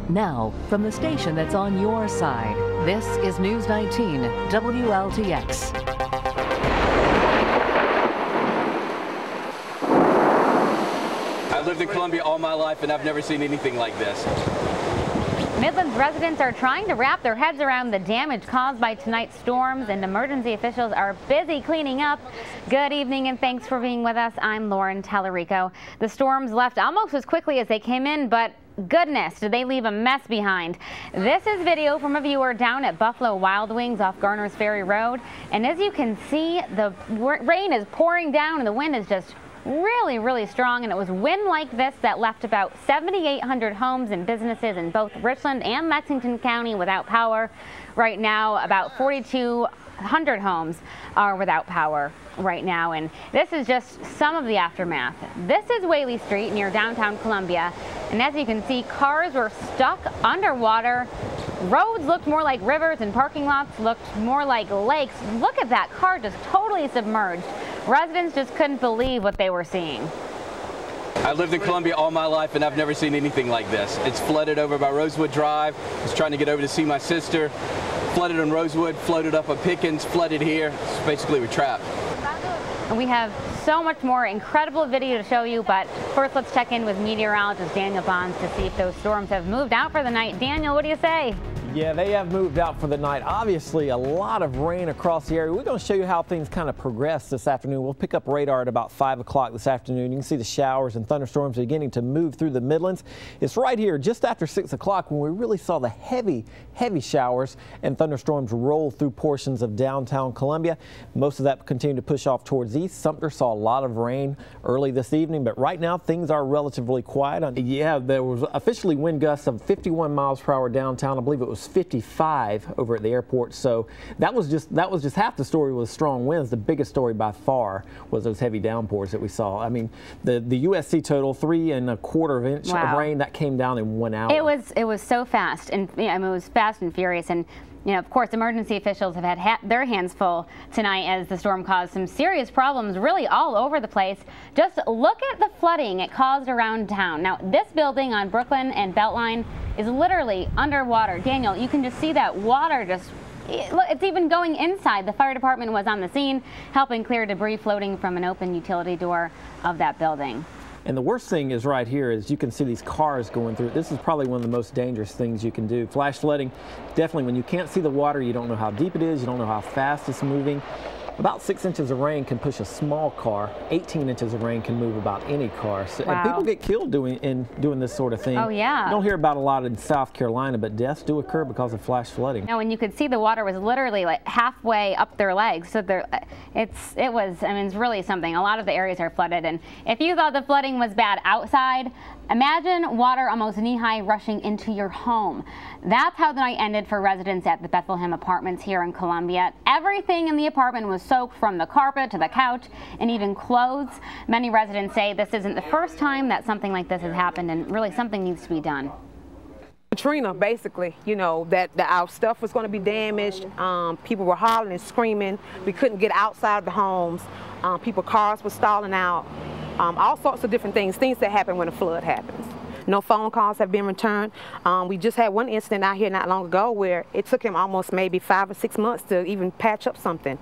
Now, from the station that's on your side, this is News 19 WLTX. I lived in Columbia all my life and I've never seen anything like this. Midlands residents are trying to wrap their heads around the damage caused by tonight's storms, and emergency officials are busy cleaning up. Good evening and thanks for being with us. I'm Lauren Talarico. The storms left almost as quickly as they came in, but goodness, did they leave a mess behind. This is video from a viewer down at Buffalo Wild Wings off Garner's Ferry Road. And as you can see, the rain is pouring down and the wind is just really strong, and it was wind like this that left about 7,800 homes and businesses in both Richland and Lexington County without power. Right now, about 4,200 homes are without power right now, and this is just some of the aftermath. This is Whaley Street near downtown Columbia, and as you can see, cars were stuck underwater. Roads looked more like rivers and parking lots looked more like lakes. Look at that car just totally submerged. Residents just couldn't believe what they were seeing. I lived in Columbia all my life and I've never seen anything like this. It's flooded over by Rosewood Drive. I was trying to get over to see my sister. Flooded on Rosewood, floated up on Pickens, flooded here. So basically we're trapped. And we have so much more incredible video to show you, but first let's check in with meteorologist Daniel Bonds to see if those storms have moved out for the night. Daniel, what do you say? Yeah, they have moved out for the night. Obviously, a lot of rain across the area. We're going to show you how things kind of progress this afternoon. We'll pick up radar at about 5 o'clock this afternoon. You can see the showers and thunderstorms beginning to move through the Midlands. It's right here just after 6 o'clock when we really saw the heavy showers and thunderstorms roll through portions of downtown Columbia. Most of that continued to push off towards east. Sumter saw a lot of rain early this evening, but right now things are relatively quiet. Yeah, there was officially wind gusts of 51 miles per hour downtown. I believe it was 55 over at the airport. So that was just half the story was strong winds. The biggest story by far was those heavy downpours that we saw. I mean, the USC total 3 1/4 inch of rain that came down in 1 hour. It was so fast, and I mean, it was fast and furious. And you know, of course, emergency officials have had their hands full tonight as the storm caused some serious problems really all over the place. Just look at the flooding it caused around town. Now, this building on Brooklyn and Beltline is literally underwater. Daniel, you can just see that water just, it's even going inside. The fire department was on the scene helping clear debris floating from an open utility door of that building. And the worst thing is right here is you can see these cars going through. This is probably one of the most dangerous things you can do. Flash flooding, definitely when you can't see the water, you don't know how deep it is, you don't know how fast it's moving. About 6 inches of rain can push a small car. 18 inches of rain can move about any car. So, and people get killed doing this sort of thing. Oh, yeah. You don't hear about a lot in South Carolina, but deaths do occur because of flash flooding. No, and you could see the water was literally like halfway up their legs. So it's really something. A lot of the areas are flooded. And if you thought the flooding was bad outside, imagine water almost knee-high rushing into your home. That's how the night ended for residents at the Bethlehem Apartments here in Columbia. Everything in the apartment was soaked from the carpet to the couch and even clothes. Many residents say this isn't the first time that something like this has happened, and really something needs to be done. Katrina, basically, you know, that our stuff was going to be damaged. People were hollering and screaming. We couldn't get outside the homes. Cars were stalling out. All sorts of different things that happen when a flood happens. No phone calls have been returned. We just had one incident out here not long ago where it took him almost maybe 5 or 6 months to even patch up something.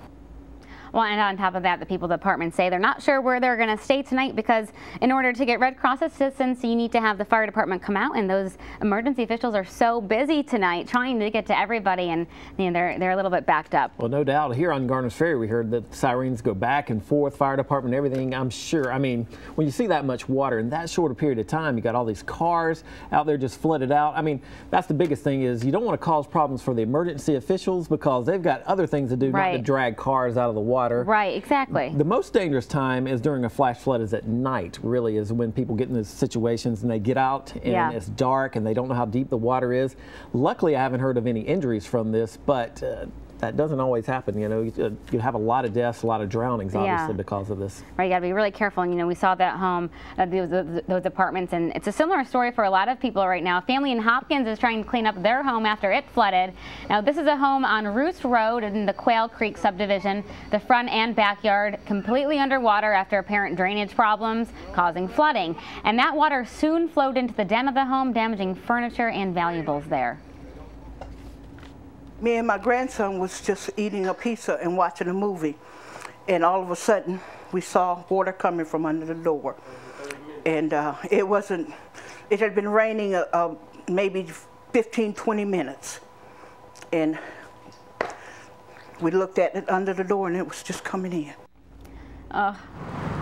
Well, and on top of that, the people at the apartment say they're not sure where they're going to stay tonight because in order to get Red Cross assistance, you need to have the fire department come out, and those emergency officials are so busy tonight trying to get to everybody, and you know, they're a little bit backed up. Well, no doubt. Here on Garner's Ferry, we heard that sirens go back and forth, fire department, everything. I'm sure. I mean, when you see that much water in that short a period of time, you got all these cars out there just flooded out. I mean, that's the biggest thing is you don't want to cause problems for the emergency officials because they've got other things to do, not to drag cars out of the water. Right, exactly. The most dangerous time is during a flash flood is at night, really, is when people get in those situations and they get out and it's dark and they don't know how deep the water is. Luckily, I haven't heard of any injuries from this, but that doesn't always happen. You know, you have a lot of deaths, a lot of drownings, obviously, because of this. Right, you got to be really careful. And, you know, we saw that home, those apartments, and it's a similar story for a lot of people right now. A family in Hopkins is trying to clean up their home after it flooded. Now, this is a home on Roost Road in the Quail Creek subdivision. The front and backyard completely underwater after apparent drainage problems causing flooding. And that water soon flowed into the den of the home, damaging furniture and valuables there. Me and my grandson was just eating a pizza and watching a movie, and all of a sudden we saw water coming from under the door. And it had been raining maybe 15-20 minutes, and we looked at it under the door and it was just coming in. Oh,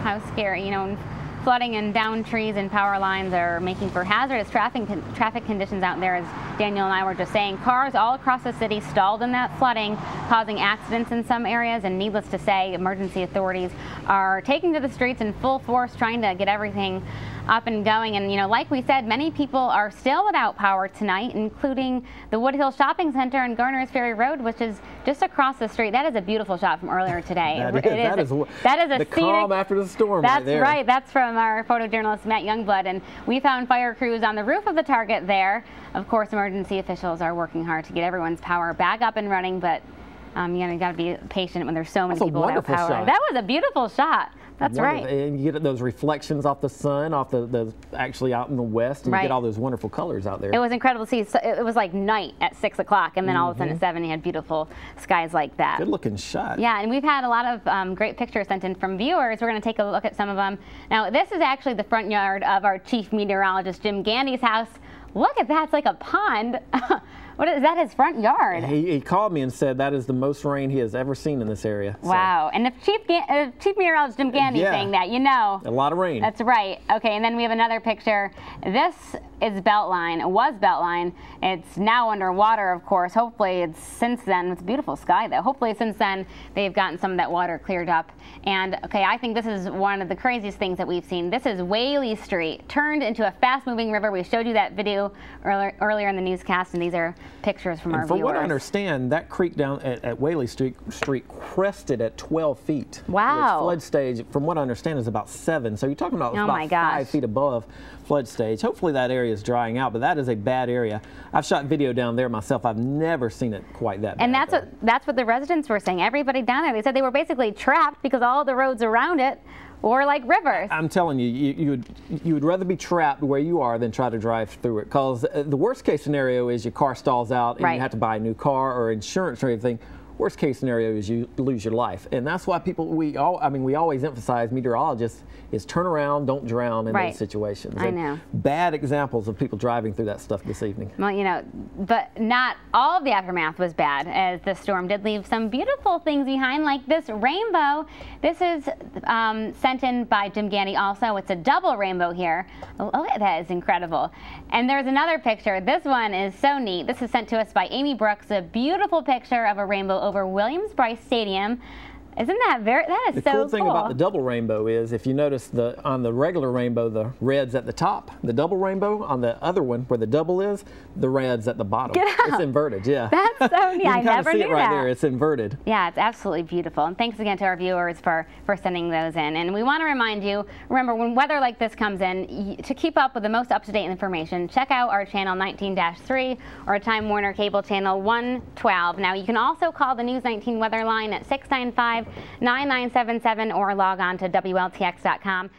how scary. You know, flooding and downed trees and power lines are making for hazardous traffic conditions out there, as Daniel and I were just saying. Cars all across the city stalled in that flooding, causing accidents in some areas, and needless to say, emergency authorities are taking to the streets in full force, trying to get everything up and going. And, you know, like we said, many people are still without power tonight, including the Woodhill Shopping Center on Garner's Ferry Road, which is just across the street. That is a beautiful shot from earlier today. That is a the calm after the storm. That's right there. Right. That's from our photojournalist Matt Youngblood, and we found fire crews on the roof of the Target there. Of course, emergency officials are working hard to get everyone's power back up and running, but you got to be patient when there's so many people without power. Shot. That was a beautiful shot. That's right. And you get those reflections off the sun, off the actually out in the west, and you get all those wonderful colors out there. It was incredible to see. It was like night at 6 o'clock, and then all of a sudden at 7, you had beautiful skies like that. Good looking shot. Yeah, and we've had a lot of great pictures sent in from viewers. We're going to take a look at some of them. Now, this is actually the front yard of our chief meteorologist, Jim Gandy's house. Look at that. It's like a pond. What is that? His front yard? He called me and said that is the most rain he has ever seen in this area. Wow. So. And if Chief Meteorologist Jim Gandy saying that, you know. A lot of rain. That's right. Okay, and then we have another picture. This is Beltline. It was Beltline. It's now underwater, of course. Hopefully it's since then. It's a beautiful sky, though. Hopefully since then they've gotten some of that water cleared up. And, okay, I think this is one of the craziest things that we've seen. This is Whaley Street, turned into a fast-moving river. We showed you that video earlier in the newscast, and these are pictures from our viewers. From what I understand, that creek down at Whaley Street crested at 12 feet. Wow. Its flood stage, from what I understand, is about 7. So you're talking about about 5 feet above flood stage. Hopefully that area is drying out, but that is a bad area. I've shot video down there myself. I've never seen it quite that bad. And that's what the residents were saying. Everybody down there, they said they were basically trapped because all the roads around it were like rivers. I'm telling you, you would rather be trapped where you are than try to drive through it, because the worst case scenario is your car stalls out and you have to buy a new car or insurance or anything. Worst case scenario is you lose your life, and that's why we always emphasize, meteorologists, is turn around, don't drown in those situations. I know. Bad examples of people driving through that stuff this evening. Well, you know, but not all of the aftermath was bad, as the storm did leave some beautiful things behind, like this rainbow. This is sent in by Jim Gandy also. It's a double rainbow here. Look at that, is incredible. And there's another picture. This one is so neat. This is sent to us by Amy Brooks, a beautiful picture of a rainbow over Williams-Brice Stadium. Isn't that that is so cool. The cool thing about the double rainbow is, if you notice on the regular rainbow, the red's at the top. The double rainbow, on the other one where the double is, the red's at the bottom. Get out. It's inverted, yeah. That's so neat. I never knew that. You can kind of see it right there. It's inverted. Yeah, it's absolutely beautiful. And thanks again to our viewers for sending those in. And we want to remind you, remember, when weather like this comes in, to keep up with the most up-to-date information, check out our channel 19-3 or Time Warner Cable channel 112. Now, you can also call the News 19 weather line at 695-9977 or log on to WLTX.com.